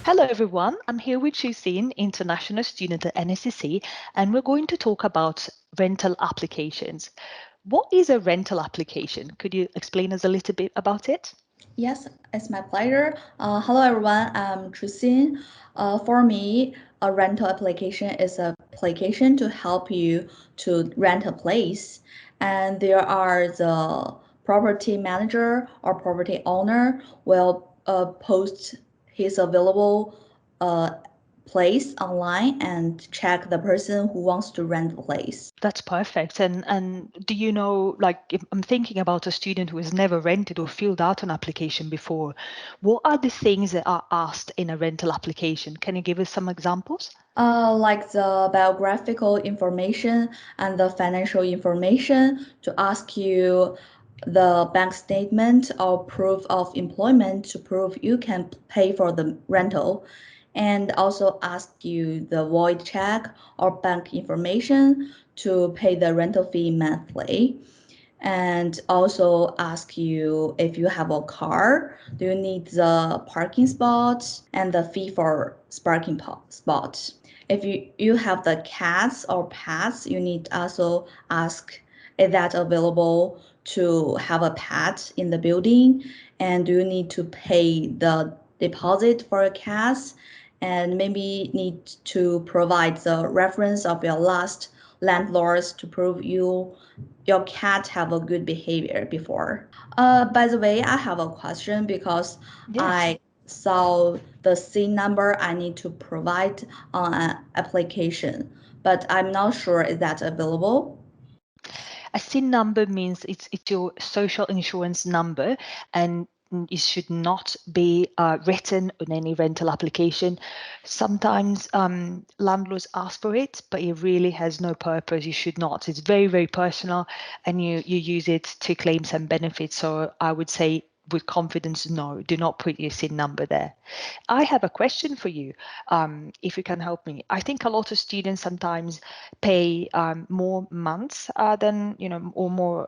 Hello everyone, I'm here with Shusin, international student at NSCC, and we're going to talk about rental applications. What is a rental application? Could you explain us a little bit about it? Yes, it's my pleasure. Hello everyone, I'm Christine. For me, a rental application is an application to help you to rent a place. And there are the property manager or property owner will post his available uh, place online and check the person who wants to rent the place. That's perfect. And do you know, like, if I'm thinking about a student who has never rented or filled out an application before, what are the things that are asked in a rental application? Can you give us some examples? Like the biographical information and the financial information to ask you the bank statement or proof of employment to prove you can pay for the rental, and also ask you the void check or bank information to pay the rental fee monthly, and also ask you if you have a car, do you need the parking spot and the fee for parking spot. If you have the cats or pets, you need also ask, is that available to have a pet in the building, and do you need to pay the deposit for your cats, and maybe need to provide the reference of your last landlords to prove your cat have a good behavior before. By the way, I have a question because Yes. I saw the SIN number I need to provide on an application, but I'm not sure is that available. A SIN number means it's your social insurance number, and it should not be written on any rental application. Sometimes landlords ask for it, but it really has no purpose. You should not. It's very, very personal, and you use it to claim some benefits. So I would say with confidence, no, do not put your SIN number there. I have a question for you, if you can help me. I think a lot of students sometimes pay more months than, or more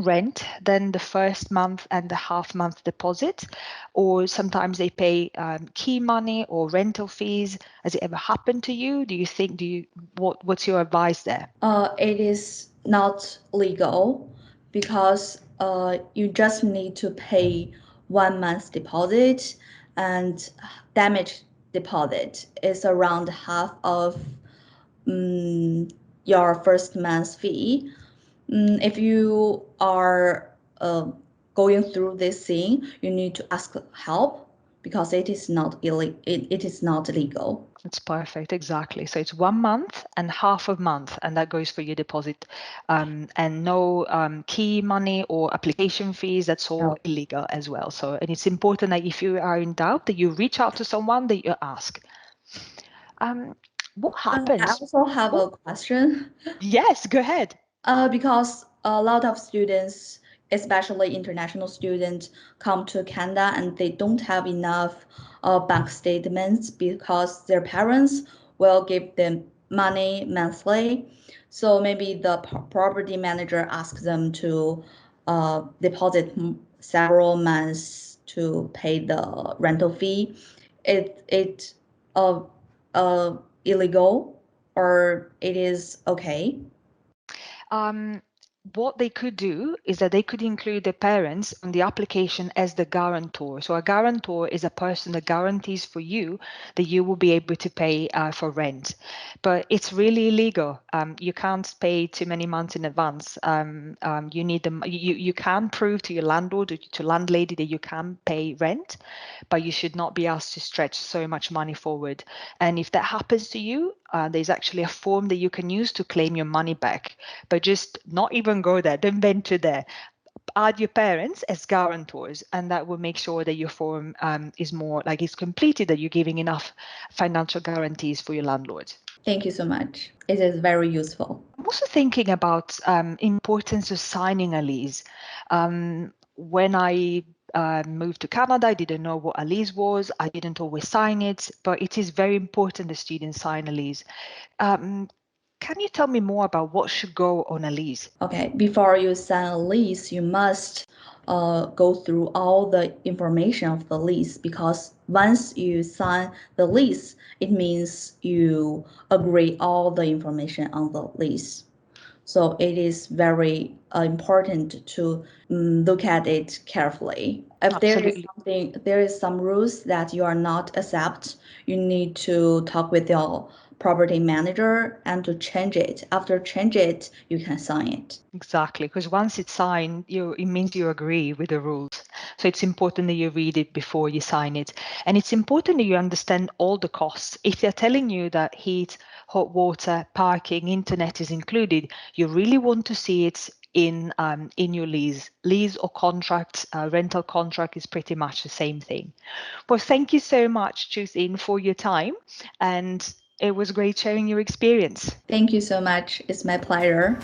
rent than the first month and the half month deposit, or sometimes they pay key money or rental fees. Has it ever happened to you? Do you think, what's your advice there? It is not legal because you just need to pay 1 month deposit, and damage deposit is around half of your first month's fee. If you are going through this thing, you need to ask help because it is not legal. It's perfect, exactly. So it's 1 month and half a month, and that goes for your deposit, and no key money or application fees. That's all No. illegal as well. So, and it's important that if you are in doubt, that you reach out to someone, that you ask. What I happens? also have Oh, a question. yes, go ahead. Because a lot of students, especially international students, come to Canada and they don't have enough bank statements because their parents will give them money monthly. So maybe the property manager asks them to deposit several months to pay the rental fee. It uh, uh, illegal, or it is okay? um, what they could do is that they could include the parents on the application as the guarantor. So a guarantor is a person that guarantees for you that you will be able to pay for rent. But it's really illegal. You can't pay too many months in advance. You need them. You can prove to your landlord or to landlady that you can pay rent, but you should not be asked to stretch so much money forward. And if that happens to you, there's actually a form that you can use to claim your money back. But just not even go there, don't venture there. Add your parents as guarantors, and that will make sure that your form is more like it's completed, that you're giving enough financial guarantees for your landlord. Thank you so much. It is very useful. I'm also thinking about importance of signing a lease. When I moved to Canada, I didn't know what a lease was. I didn't always sign it, but it is very important the students sign a lease. Um, can you tell me more about what should go on a lease? Okay, before you sign a lease, you must go through all the information of the lease, because once you sign the lease, it means you agree all the information on the lease. So it is very important to look at it carefully. If Absolutely. there is some rules that you are not accept, you need to talk with your property manager and to change it. After change it, you can sign it. Exactly, because once it's signed, it means you agree with the rules. So it's important that you read it before you sign it. And it's important that you understand all the costs. If they're telling you that heat, hot water, parking, internet is included, you really want to see it in your lease or contract. Rental contract is pretty much the same thing. Well, thank you so much, Chusine, for your time, and it was great sharing your experience. Thank you so much. It's my pleasure.